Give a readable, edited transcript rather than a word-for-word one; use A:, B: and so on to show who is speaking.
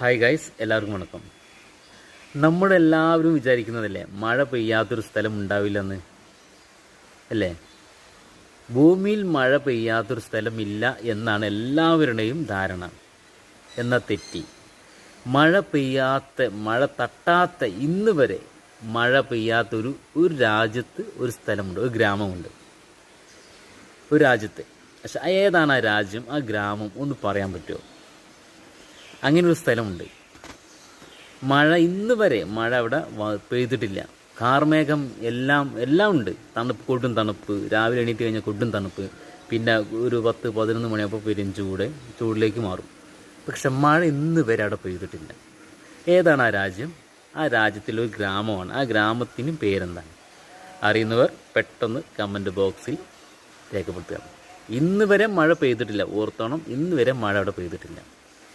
A: Hi guys, എല്ലാവർക്കും വണക്കം. നമ്മളെല്ലാവരും വിചാരിക്കുന്നതല്ലേ മഴ പെയ്യാത്തൊരു സ്ഥലം ഉണ്ടാവില്ലെന്ന് അല്ലേ? ഭൂമിയിൽ മഴ പെയ്യാത്തൊരു സ്ഥലമില്ല എന്നാണ് എല്ലാവരുടെയും ധാരണ. എന്നാൽ തെറ്റി. മഴ തട്ടാത്ത ഇന്ന് വരെ മഴ പെയ്യാത്തൊരു രാജ്യത്ത് ഒരു സ്ഥലമുണ്ട്, ഒരു ഗ്രാമമുണ്ട്, ഒരു രാജ്യത്ത്. പക്ഷെ ഏതാണ് ആ രാജ്യം, ആ ഗ്രാമം ഒന്ന് പറയാൻ പറ്റുമോ? അങ്ങനൊരു സ്ഥലമുണ്ട്. ഇന്ന് വരെ മഴ അവിടെ പെയ്തിട്ടില്ല. കാർമേഘം എല്ലാം ഉണ്ട്. കൊടും തണുപ്പ്, രാവിലെ എണീറ്റ് കഴിഞ്ഞാൽ കൊടും തണുപ്പ്, പിന്നെ ഒരു 10-11 മണിയാകുമ്പോൾ പെരും ചൂടിലേക്ക് മാറും. പക്ഷെ മഴ ഇന്ന് വരെ അവിടെ പെയ്തിട്ടില്ല. ഏതാണ് ആ രാജ്യം? ആ രാജ്യത്തിലൊരു ഗ്രാമമാണ്. ആ ഗ്രാമത്തിന് പേരെന്താണ്? അറിയുന്നവർ പെട്ടെന്ന് കമൻറ്റ് ബോക്സിൽ രേഖപ്പെടുത്തുക. ഇന്ന് വരെ മഴ പെയ്തിട്ടില്ല. ഓർത്തോണം, ഇന്ന് വരെ മഴ അവിടെ പെയ്തിട്ടില്ല.